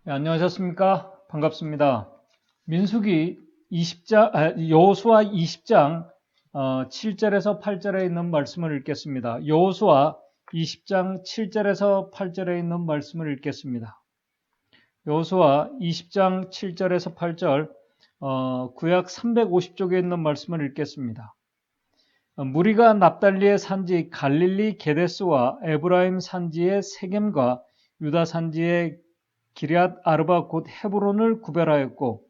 네, 안녕하셨습니까? 반갑습니다. 민수기 20장, 여호수아 20장 7절에서 8절에 있는 말씀을 읽겠습니다. 여호수아 20장 7절에서 8절에 있는 말씀을 읽겠습니다. 여호수아 20장 7절에서 8절 구약 350쪽에 있는 말씀을 읽겠습니다. 무리가 납달리의 산지 갈릴리 게데스와 에브라임 산지의 세겜과 유다 산지의 기럇 아르바 곧 헤브론을 구별하였고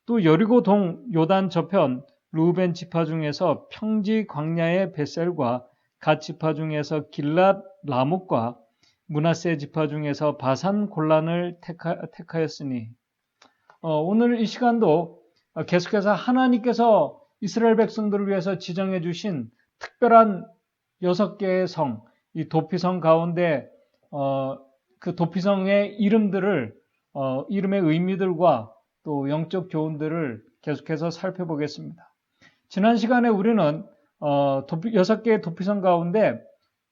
또 여리고 동 요단 저편 루벤 지파 중에서 평지 광야의 벳셀과 갓 지파 중에서 길랏 라목과 므낫세 지파 중에서 바산 골란을 택하였으니 오늘 이 시간도 계속해서 하나님께서 이스라엘 백성들을 위해서 지정해 주신 특별한 6개의 성, 이 도피성 가운데 그 도피성의 이름들을 이름의 의미들과 또 영적 교훈들을 계속해서 살펴보겠습니다. 지난 시간에 우리는 6개의 도피성 가운데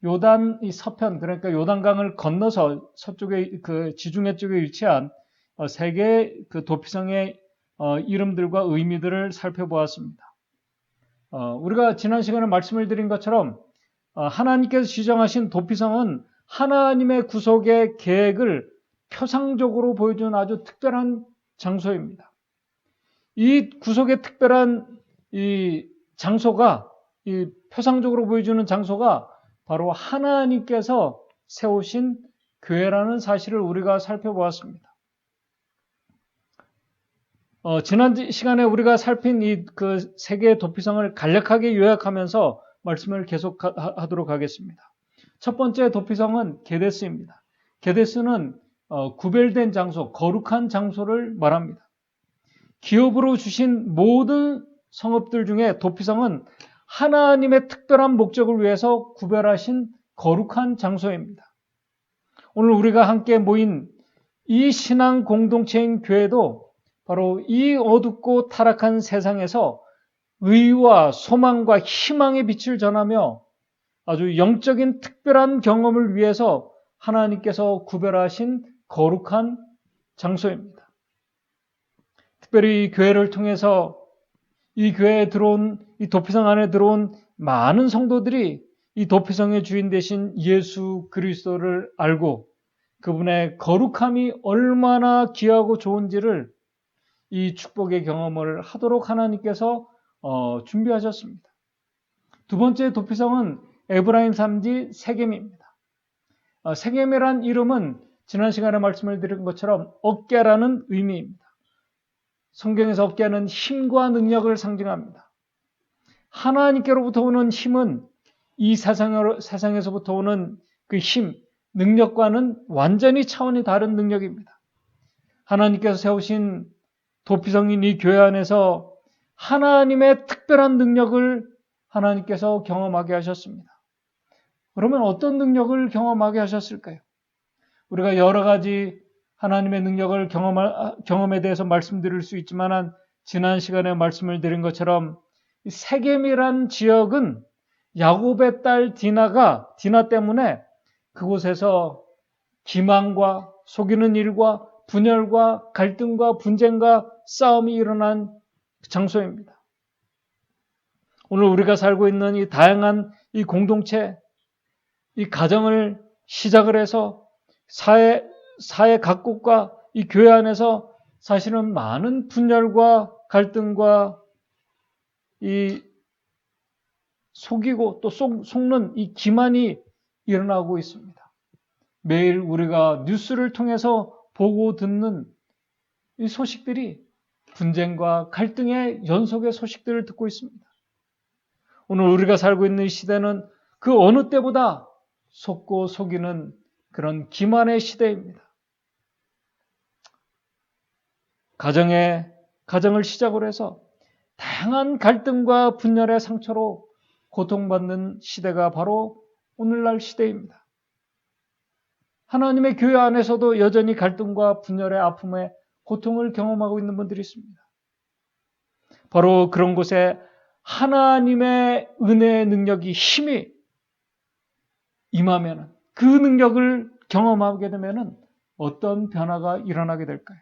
요단 이 서편, 그러니까 요단강을 건너서 서쪽에 그 지중해 쪽에 위치한 3개의 그 도피성의 이름들과 의미들을 살펴보았습니다. 우리가 지난 시간에 말씀을 드린 것처럼 하나님께서 지정하신 도피성은 하나님의 구속의 계획을 표상적으로 보여주는 아주 특별한 장소입니다. 이 구속의 특별한 이 장소가, 이 표상적으로 보여주는 장소가 바로 하나님께서 세우신 교회라는 사실을 우리가 살펴보았습니다. 지난 시간에 우리가 살핀 이 그 세계의 도피성을 간략하게 요약하면서 말씀을 계속하도록 하겠습니다. 첫 번째 도피성은 게데스입니다. 게데스는 구별된 장소, 거룩한 장소를 말합니다. 기업으로 주신 모든 성읍들 중에 도피성은 하나님의 특별한 목적을 위해서 구별하신 거룩한 장소입니다. 오늘 우리가 함께 모인 이 신앙 공동체인 교회도 바로 이 어둡고 타락한 세상에서 의와 소망과 희망의 빛을 전하며 아주 영적인 특별한 경험을 위해서 하나님께서 구별하신 거룩한 장소입니다. 특별히 이 교회를 통해서 이 교회에 들어온, 이 도피성 안에 들어온 많은 성도들이 이 도피성의 주인 되신 예수 그리스도를 알고 그분의 거룩함이 얼마나 귀하고 좋은지를 이 축복의 경험을 하도록 하나님께서 준비하셨습니다. 두 번째 도피성은 에브라임 산지 세겜입니다. 세겜이란 이름은 지난 시간에 말씀을 드린 것처럼 어깨라는 의미입니다. 성경에서 어깨는 힘과 능력을 상징합니다. 하나님께로부터 오는 힘은 이 세상에서부터 오는 그 힘, 능력과는 완전히 차원이 다른 능력입니다. 하나님께서 세우신 도피성인 이 교회 안에서 하나님의 특별한 능력을 하나님께서 경험하게 하셨습니다. 그러면 어떤 능력을 경험하게 하셨을까요? 우리가 여러 가지 하나님의 능력을 경험에 대해서 말씀드릴 수 있지만 지난 시간에 말씀을 드린 것처럼 세겜이란 지역은 야곱의 딸 디나 때문에 그곳에서 기만과 속이는 일과 분열과 갈등과 분쟁과 싸움이 일어난 장소입니다. 오늘 우리가 살고 있는 이 다양한 이 공동체, 이 가정을 시작을 해서 사회 각국과 이 교회 안에서 사실은 많은 분열과 갈등과 이 속이고 또 속는 이 기만이 일어나고 있습니다. 매일 우리가 뉴스를 통해서 보고 듣는 이 소식들이 분쟁과 갈등의 연속의 소식들을 듣고 있습니다. 오늘 우리가 살고 있는 이 시대는 그 어느 때보다 속고 속이는 그런 기만의 시대입니다. 가정을 시작으로 해서 다양한 갈등과 분열의 상처로 고통받는 시대가 바로 오늘날 시대입니다. 하나님의 교회 안에서도 여전히 갈등과 분열의 아픔에 고통을 경험하고 있는 분들이 있습니다. 바로 그런 곳에 하나님의 은혜의 능력이 힘이 임하면 그 능력을 경험하게 되면 어떤 변화가 일어나게 될까요?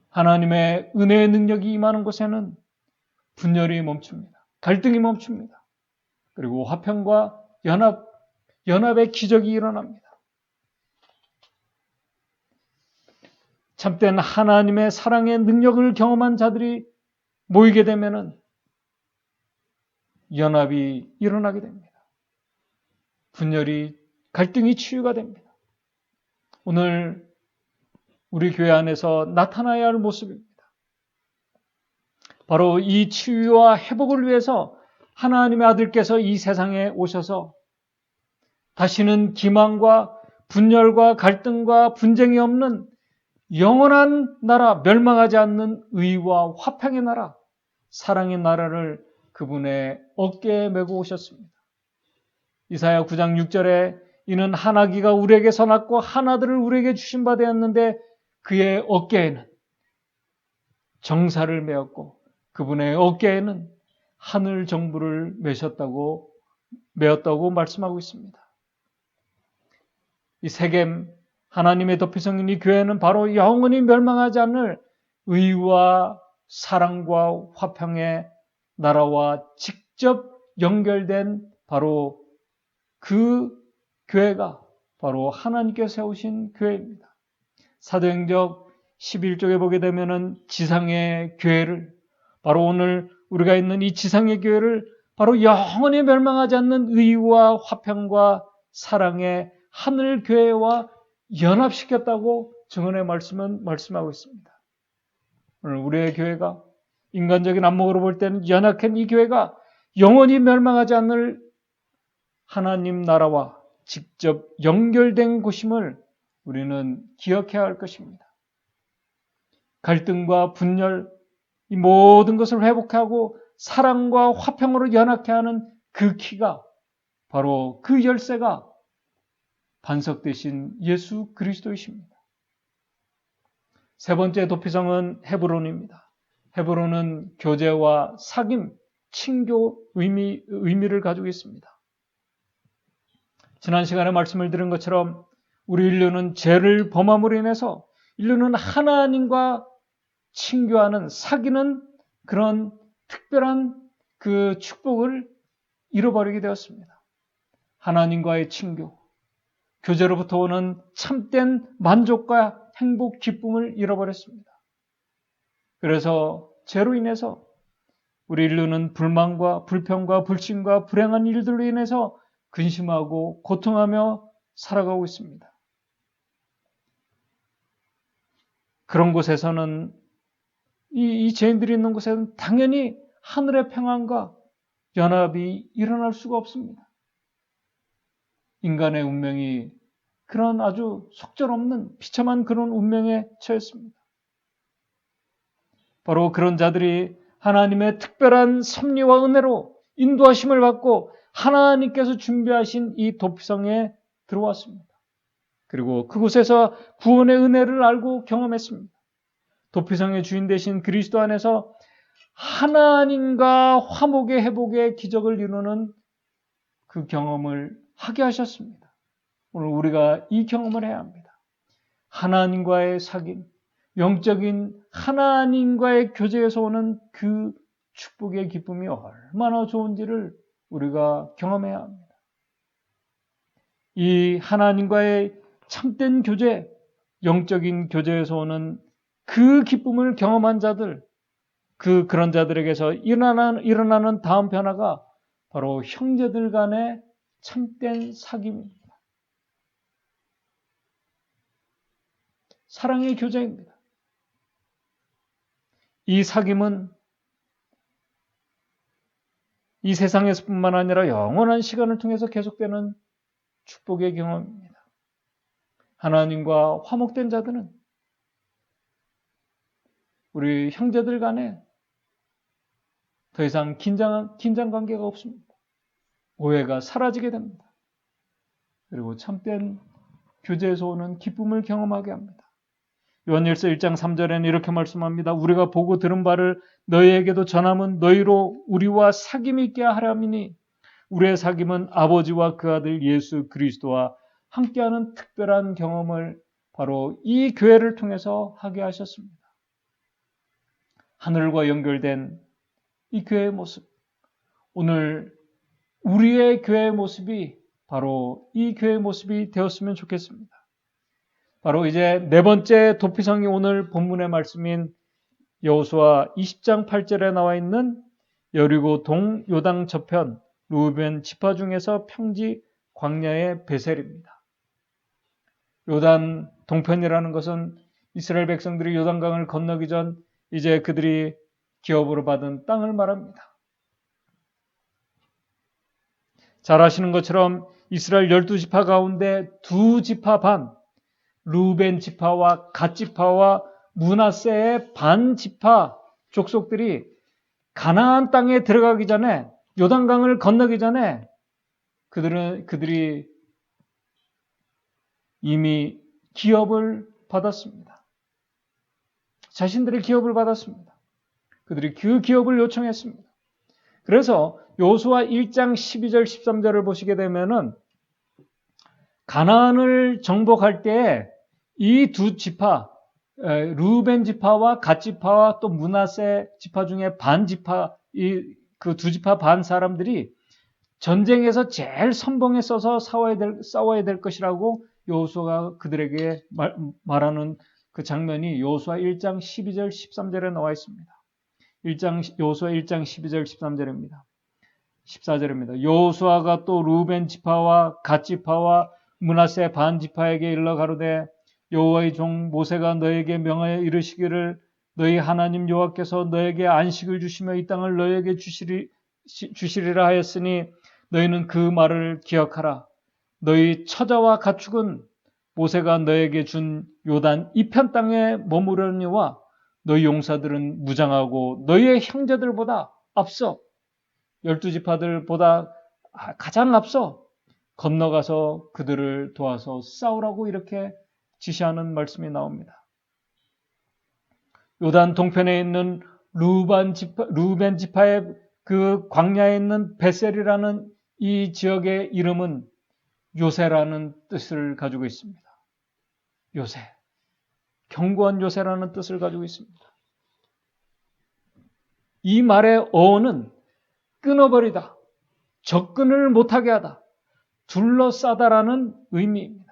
하나님의 은혜의 능력이 임하는 곳에는 분열이 멈춥니다. 갈등이 멈춥니다. 그리고 화평과 연합의 기적이 일어납니다. 참된 하나님의 사랑의 능력을 경험한 자들이 모이게 되면은 연합이 일어나게 됩니다. 분열이, 갈등이 치유가 됩니다. 오늘 우리 교회 안에서 나타나야 할 모습입니다. 바로 이 치유와 회복을 위해서 하나님의 아들께서 이 세상에 오셔서 다시는 기만과 분열과 갈등과 분쟁이 없는 영원한 나라, 멸망하지 않는 의와 화평의 나라, 사랑의 나라를 그분의 어깨에 메고 오셨습니다. 이사야 9장 6절에 이는 한 아기가 우리에게서 낳고 한 아들을 우리에게 주신 바 되었는데 그의 어깨에는 정사를 메었고 그분의 어깨에는 하늘 정부를 메었다고 말씀하고 있습니다. 이 세겜 하나님의 도피성인 이 교회는 바로 영원히 멸망하지 않을 의와 사랑과 화평의 나라와 직접 연결된 바로 그 교회가 바로 하나님께서 세우신 교회입니다. 사도행전 11쪽에 보게 되면은 지상의 교회를 바로 오늘 우리가 있는 이 지상의 교회를 바로 영원히 멸망하지 않는 의와 화평과 사랑의 하늘 교회와 연합시켰다고 증언의 말씀은 말씀하고 있습니다. 오늘 우리의 교회가 인간적인 안목으로 볼 때는 연약한 이 교회가 영원히 멸망하지 않을 하나님 나라와 직접 연결된 곳임을 우리는 기억해야 할 것입니다. 갈등과 분열, 이 모든 것을 회복하고 사랑과 화평으로 연합케 하는 그 키가 바로 그 열쇠가 반석되신 예수 그리스도이십니다. 세 번째 도피성은 헤브론입니다. 헤브론은 교제와 사귐, 친교 의미를 가지고 있습니다. 지난 시간에 말씀을 드린 것처럼 우리 인류는 죄를 범함으로 인해서 인류는 하나님과 친교하는, 사귀는 그런 특별한 그 축복을 잃어버리게 되었습니다. 하나님과의 친교, 교제로부터 오는 참된 만족과 행복, 기쁨을 잃어버렸습니다. 그래서 죄로 인해서 우리 인류는 불만과 불평과 불신과 불행한 일들로 인해서 근심하고 고통하며 살아가고 있습니다. 그런 곳에서는 이 죄인들이 있는 곳에는 당연히 하늘의 평안과 연합이 일어날 수가 없습니다. 인간의 운명이 그런 아주 속절없는 비참한 그런 운명에 처했습니다. 바로 그런 자들이 하나님의 특별한 섭리와 은혜로 인도하심을 받고 하나님께서 준비하신 이 도피성에 들어왔습니다. 그리고 그곳에서 구원의 은혜를 알고 경험했습니다. 도피성의 주인 되신 그리스도 안에서 하나님과 화목의 회복의 기적을 이루는 그 경험을 하게 하셨습니다. 오늘 우리가 이 경험을 해야 합니다. 하나님과의 사귐, 영적인 하나님과의 교제에서 오는 그 축복의 기쁨이 얼마나 좋은지를 우리가 경험해야 합니다. 이 하나님과의 참된 교제, 영적인 교제에서 오는 그 기쁨을 경험한 자들, 그런 자들에게서 일어나는 다음 변화가 바로 형제들 간의 참된 사귐입니다. 사랑의 교제입니다. 이 사귐은 이 세상에서뿐만 아니라 영원한 시간을 통해서 계속되는 축복의 경험입니다. 하나님과 화목된 자들은 우리 형제들 간에 더 이상 긴장 관계가 없습니다. 오해가 사라지게 됩니다. 그리고 참된 교제에서 오는 기쁨을 경험하게 합니다. 요한일서 1장 3절에는 이렇게 말씀합니다. 우리가 보고 들은 바를 너희에게도 전함은 너희로 우리와 사귐이 있게 하려 함이니 우리의 사귐은 아버지와 그 아들 예수 그리스도와 함께하는 특별한 경험을 바로 이 교회를 통해서 하게 하셨습니다. 하늘과 연결된 이 교회의 모습, 오늘 우리의 교회의 모습이 바로 이 교회의 모습이 되었으면 좋겠습니다. 바로 이제 네 번째 도피성이 오늘 본문의 말씀인 여호수아 20장 8절에 나와 있는 여리고 동 요당 저편 루벤 지파 중에서 평지 광야의 베셀입니다. 요단 동편이라는 것은 이스라엘 백성들이 요단강을 건너기 전 이제 그들이 기업으로 받은 땅을 말합니다. 잘 아시는 것처럼 이스라엘 12지파 가운데 2지파 반, 루벤 지파와 갓 지파와 므낫세의 반 지파 족속들이 가나안 땅에 들어가기 전에, 요단강을 건너기 전에 그들이 이미 기업을 받았습니다. 자신들의 기업을 받았습니다. 그들이 그 기업을 요청했습니다. 그래서 여호수아 1장 12절 13절을 보시게 되면은 가나안을 정복할 때 이 2지파, 루벤 지파와 갓 지파와 또 므낫세 지파 중에 반 지파, 그 2지파 반 사람들이 전쟁에서 제일 선봉에 서서 싸워야 될 것이라고 여호수아가 그들에게 말하는 그 장면이 여호수아 1장 12절 13절에 나와 있습니다. 여호수아 1장 12절 13절입니다. 14절입니다. 여호수아가 또 루벤 지파와 갓 지파와 므낫세 반 지파에게 일러 가로되 여호와의 종 모세가 너에게 명하여 이르시기를 너희 하나님 여호와께서 너에게 안식을 주시며 이 땅을 너에게 주시리라 하였으니 너희는 그 말을 기억하라. 너희 처자와 가축은 모세가 너에게 준 요단 이편 땅에 머무르니와 너희 용사들은 무장하고 너희의 형제들보다 앞서 12지파들보다 가장 앞서 건너가서 그들을 도와서 싸우라고 이렇게 지시하는 말씀이 나옵니다. 요단 동편에 있는 루벤 지파의 그 광야에 있는 베셀이라는 이 지역의 이름은 요새라는 뜻을 가지고 있습니다. 요새, 견고한 요새라는 뜻을 가지고 있습니다. 이 말의 어원은 끊어버리다, 접근을 못하게 하다, 둘러싸다라는 의미입니다.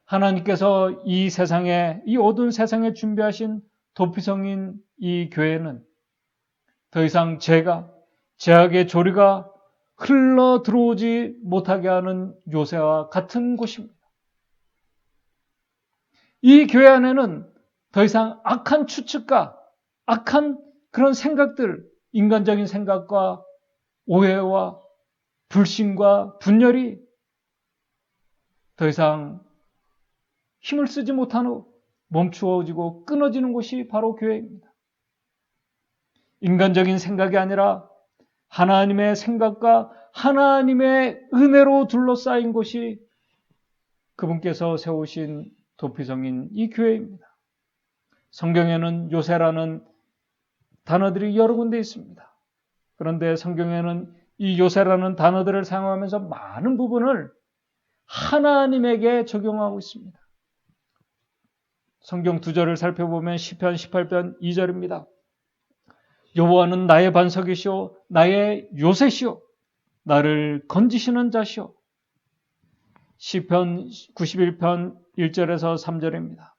하나님께서 이 세상에, 이 어두운 세상에 준비하신 도피성인 이 교회는 더 이상 죄악의 조리가 흘러 들어오지 못하게 하는 요새와 같은 곳입니다. 이 교회 안에는 더 이상 악한 추측과 악한 그런 생각들, 인간적인 생각과 오해와 불신과 분열이 더 이상 힘을 쓰지 못하고 멈추어지고 끊어지는 곳이 바로 교회입니다. 인간적인 생각이 아니라 하나님의 생각과 하나님의 은혜로 둘러싸인 곳이 그분께서 세우신 도피성인 이 교회입니다. 성경에는 요새라는 단어들이 여러 군데 있습니다. 그런데 성경에는 이 요새라는 단어들을 사용하면서 많은 부분을 하나님에게 적용하고 있습니다. 성경 2절을 살펴보면 시편 18편 2절입니다. 여호와는 나의 반석이시오 나의 요새시오 나를 건지시는 자시오. 시편 91편 1절에서 3절입니다.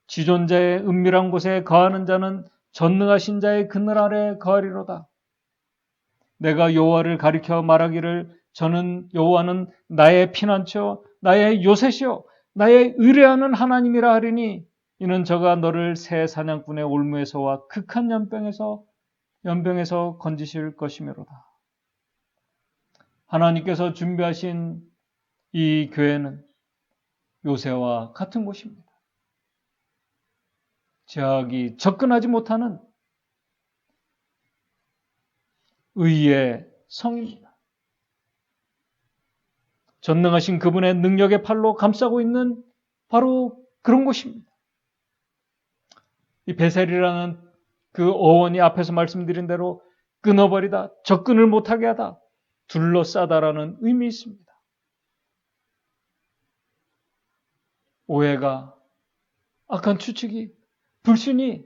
지존자의 은밀한 곳에 거하는 자는 전능하신 자의 그늘 아래 거하리로다. 내가 여호와를 가리켜 말하기를 저는 여호와는 나의 피난처 나의 요새시오 나의 의뢰하는 하나님이라 하리니 이는 저가 너를 새 사냥꾼의 올무에서와 극한 연병에서 건지실 것이므로다. 하나님께서 준비하신 이 교회는 요새와 같은 곳입니다. 죄악이 접근하지 못하는 의의 성입니다. 전능하신 그분의 능력의 팔로 감싸고 있는 바로 그런 곳입니다. 이 베셀이라는 그 어원이 앞에서 말씀드린 대로 끊어버리다, 접근을 못하게 하다, 둘러싸다라는 의미 있습니다. 오해가, 악한 추측이, 불신이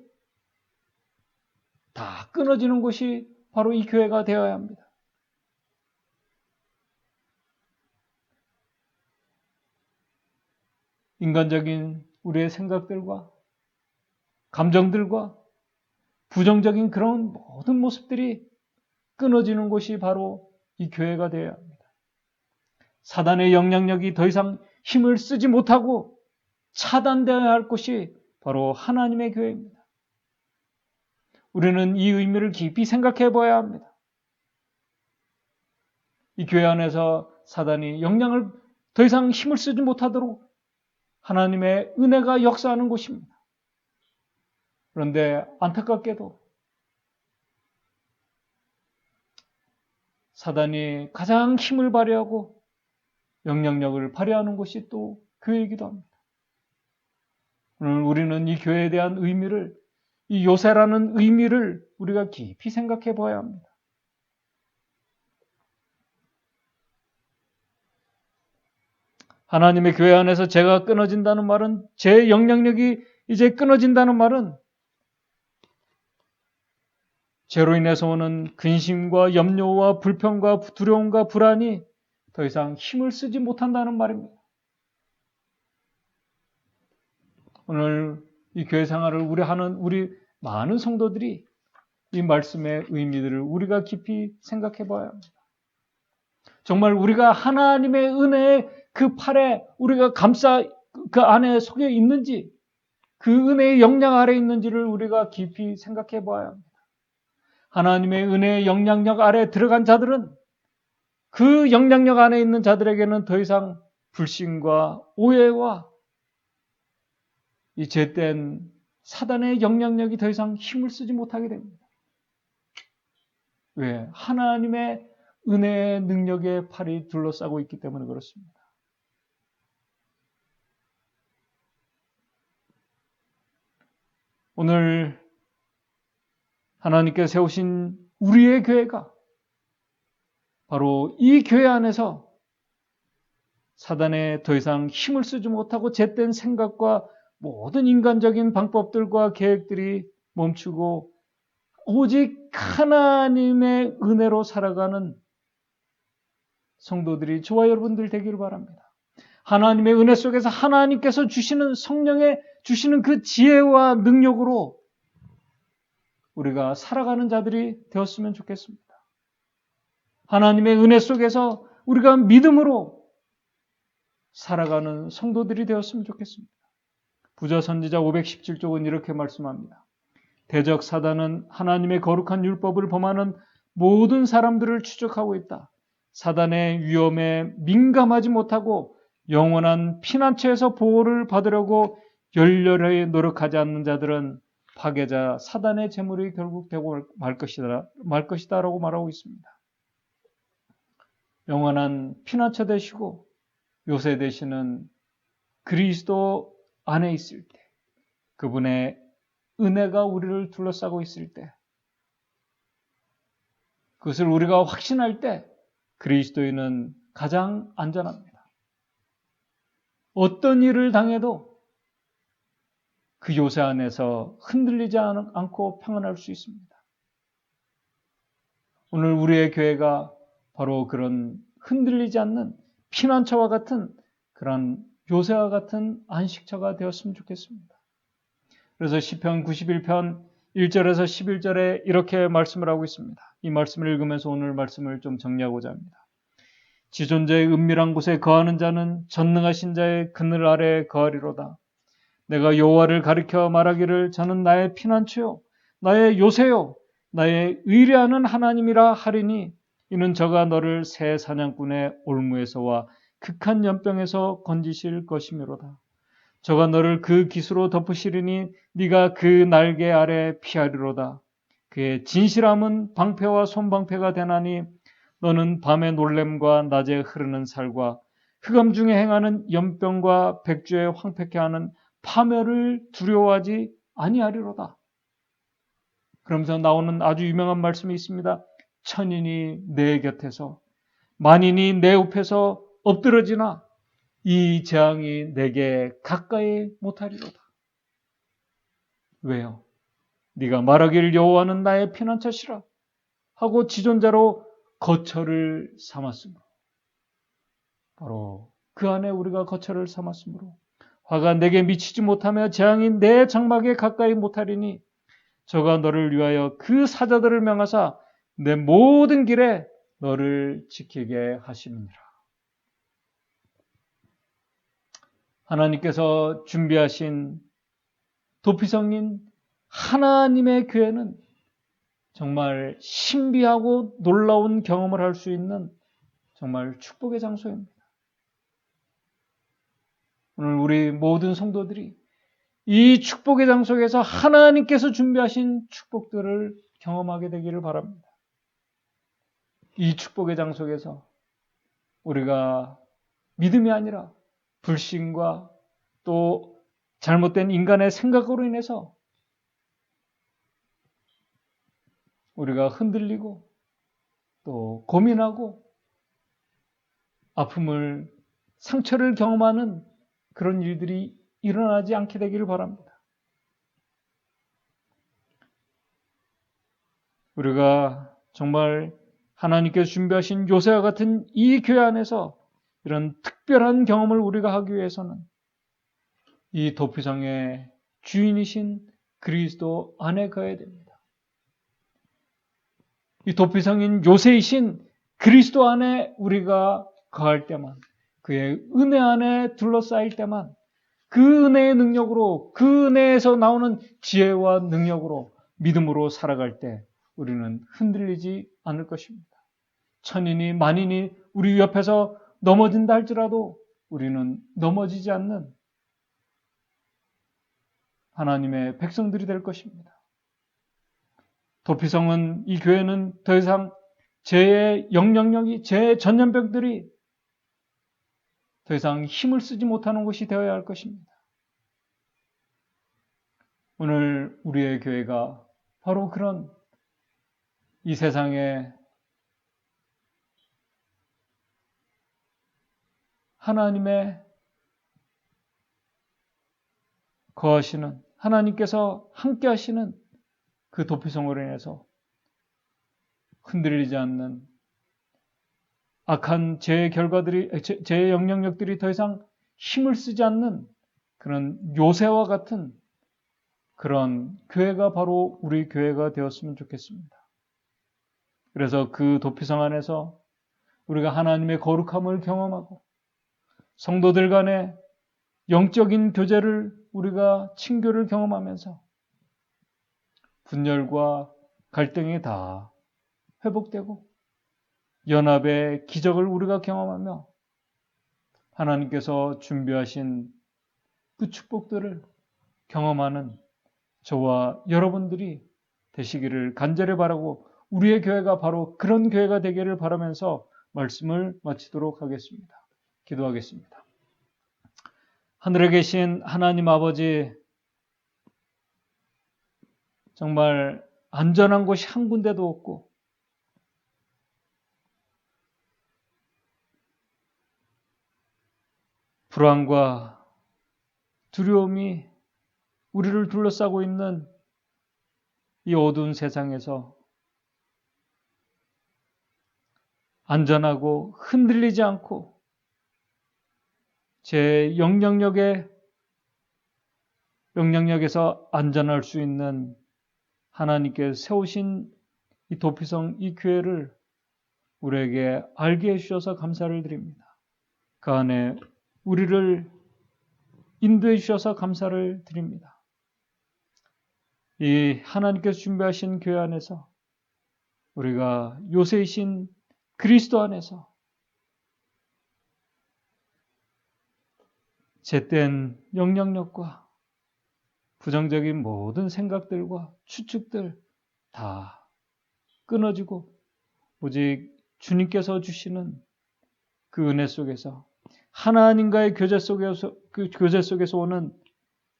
다 끊어지는 곳이 바로 이 교회가 되어야 합니다. 인간적인 우리의 생각들과 감정들과 부정적인 그런 모든 모습들이 끊어지는 곳이 바로 이 교회가 되어야 합니다. 사단의 영향력이 더 이상 힘을 쓰지 못하고 차단되어야 할 곳이 바로 하나님의 교회입니다. 우리는 이 의미를 깊이 생각해 봐야 합니다. 이 교회 안에서 사단이 영향을 더 이상 힘을 쓰지 못하도록 하나님의 은혜가 역사하는 곳입니다. 그런데 안타깝게도 사단이 가장 힘을 발휘하고 영향력을 발휘하는 곳이 또 교회이기도 합니다. 오늘 우리는 이 교회에 대한 의미를, 이 요새라는 의미를 우리가 깊이 생각해 봐야 합니다. 하나님의 교회 안에서 제가 끊어진다는 말은, 제 영향력이 이제 끊어진다는 말은 죄로 인해서 오는 근심과 염려와 불평과 두려움과 불안이 더 이상 힘을 쓰지 못한다는 말입니다. 오늘 이 교회 생활을 우리 많은 성도들이 이 말씀의 의미들을 우리가 깊이 생각해 봐야 합니다. 정말 우리가 하나님의 은혜의 그 팔에 우리가 그 안에 속에 있는지, 그 은혜의 영향 아래 있는지를 우리가 깊이 생각해 봐야 합니다. 하나님의 은혜의 영향력 아래 들어간 자들은, 그 영향력 안에 있는 자들에게는 더 이상 불신과 오해와 이 죄된 사단의 영향력이 더 이상 힘을 쓰지 못하게 됩니다. 왜? 하나님의 은혜의 능력의 팔이 둘러싸고 있기 때문에 그렇습니다. 오늘 하나님께 세우신 우리의 교회가 바로 이 교회 안에서 사단에 더 이상 힘을 쓰지 못하고 잿된 생각과 모든 인간적인 방법들과 계획들이 멈추고 오직 하나님의 은혜로 살아가는 성도들이 저와 여러분들 되기를 바랍니다. 하나님의 은혜 속에서 하나님께서 주시는 성령의 주시는 그 지혜와 능력으로 우리가 살아가는 자들이 되었으면 좋겠습니다. 하나님의 은혜 속에서 우리가 믿음으로 살아가는 성도들이 되었으면 좋겠습니다. 부자 선지자 517쪽은 이렇게 말씀합니다. 대적 사단은 하나님의 거룩한 율법을 범하는 모든 사람들을 추적하고 있다. 사단의 위험에 민감하지 못하고 영원한 피난처에서 보호를 받으려고 열렬히 노력하지 않는 자들은 파괴자 사단의 재물이 결국 되고 말 것이다라고 말하고 있습니다. 영원한 피난처 되시고 요새 되시는 그리스도 안에 있을 때, 그분의 은혜가 우리를 둘러싸고 있을 때, 그것을 우리가 확신할 때 그리스도인은 가장 안전합니다. 어떤 일을 당해도 그 요새 안에서 흔들리지 않고 평안할 수 있습니다. 오늘 우리의 교회가 바로 그런 흔들리지 않는 피난처와 같은 그런 요새와 같은 안식처가 되었으면 좋겠습니다. 그래서 시편 91편 1절에서 11절에 이렇게 말씀을 하고 있습니다. 이 말씀을 읽으면서 오늘 말씀을 좀 정리하고자 합니다. 지존자의 은밀한 곳에 거하는 자는 전능하신 자의 그늘 아래에 거하리로다. 내가 여호와를 가리켜 말하기를 저는 나의 피난처요 나의 요새요 나의 의뢰하는 하나님이라 하리니 이는 저가 너를 새 사냥꾼의 올무에서와 극한 연병에서 건지실 것이미로다. 저가 너를 그 기수로 덮으시리니 네가 그 날개 아래 피하리로다. 그의 진실함은 방패와 손방패가 되나니 너는 밤의 놀램과 낮에 흐르는 살과 흑암 중에 행하는 연병과 백주에 황폐케 하는 파멸을 두려워하지 아니하리로다. 그러면서 나오는 아주 유명한 말씀이 있습니다. 천인이 내 곁에서 만인이 내 옆에서 엎드러지나 이 재앙이 내게 가까이 못하리로다. 왜요? 네가 말하기를 여호와는 나의 피난처시라 하고 지존자로 거처를 삼았으므로, 바로 그 안에 우리가 거처를 삼았으므로 화가 내게 미치지 못하며 재앙이 내 장막에 가까이 못하리니 저가 너를 위하여 그 사자들을 명하사 내 모든 길에 너를 지키게 하심이니라. 하나님께서 준비하신 도피성인 하나님의 교회는 정말 신비하고 놀라운 경험을 할 수 있는 정말 축복의 장소입니다. 오늘 우리 모든 성도들이 이 축복의 장소에서 하나님께서 준비하신 축복들을 경험하게 되기를 바랍니다. 이 축복의 장소에서 우리가 믿음이 아니라 불신과 또 잘못된 인간의 생각으로 인해서 우리가 흔들리고 또 고민하고 아픔을, 상처를 경험하는 그런 일들이 일어나지 않게 되기를 바랍니다. 우리가 정말 하나님께서 준비하신 요새와 같은 이 교회 안에서 이런 특별한 경험을 우리가 하기 위해서는 이 도피성의 주인이신 그리스도 안에 거해야 됩니다. 이 도피성인 요새이신 그리스도 안에 우리가 거할 때만, 그의 은혜 안에 둘러싸일 때만 그 은혜의 능력으로, 그 은혜에서 나오는 지혜와 능력으로 믿음으로 살아갈 때 우리는 흔들리지 않을 것입니다. 천인이 만인이 우리 옆에서 넘어진다 할지라도 우리는 넘어지지 않는 하나님의 백성들이 될 것입니다. 도피성은, 이 교회는 더 이상 죄의 영향력이, 죄의 전염병들이 더 이상 힘을 쓰지 못하는 곳이 되어야 할 것입니다. 오늘 우리의 교회가 바로 그런 이 세상에 하나님의 거하시는, 하나님께서 함께 하시는 그 도피성으로 인해서 흔들리지 않는 악한 죄의 결과들이, 죄의 영향력들이 더 이상 힘을 쓰지 않는 그런 요새와 같은 그런 교회가 바로 우리 교회가 되었으면 좋겠습니다. 그래서 그 도피성 안에서 우리가 하나님의 거룩함을 경험하고 성도들 간의 영적인 교제를, 우리가 친교를 경험하면서 분열과 갈등이 다 회복되고 연합의 기적을 우리가 경험하며 하나님께서 준비하신 그 축복들을 경험하는 저와 여러분들이 되시기를 간절히 바라고, 우리의 교회가 바로 그런 교회가 되기를 바라면서 말씀을 마치도록 하겠습니다. 기도하겠습니다. 하늘에 계신 하나님 아버지, 정말 안전한 곳이 한 군데도 없고 불안과 두려움이 우리를 둘러싸고 있는 이 어두운 세상에서 안전하고 흔들리지 않고 제 영향력에서 안전할 수 있는 하나님께서 세우신 이 도피성, 이 교회를 우리에게 알게 해주셔서 감사를 드립니다. 그 안에 우리를 인도해 주셔서 감사를 드립니다. 이 하나님께서 준비하신 교회 안에서 우리가 요새이신 그리스도 안에서 잿된 영향력과 부정적인 모든 생각들과 추측들 다 끊어지고 오직 주님께서 주시는 그 은혜 속에서, 하나님과의 교제 속에서, 그 교제 속에서 오는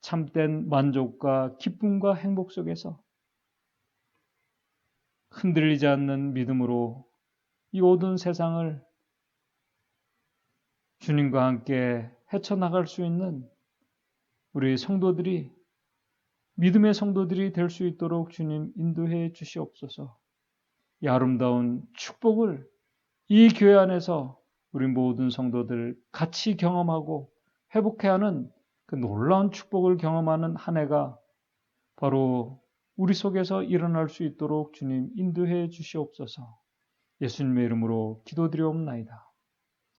참된 만족과 기쁨과 행복 속에서 흔들리지 않는 믿음으로 이 모든 세상을 주님과 함께 헤쳐나갈 수 있는 우리 성도들이, 믿음의 성도들이 될 수 있도록 주님 인도해 주시옵소서. 이 아름다운 축복을 이 교회 안에서 우리 모든 성도들 같이 경험하고 회복해야 하는 그 놀라운 축복을 경험하는 한 해가 바로 우리 속에서 일어날 수 있도록 주님 인도해 주시옵소서. 예수님의 이름으로 기도드리옵나이다.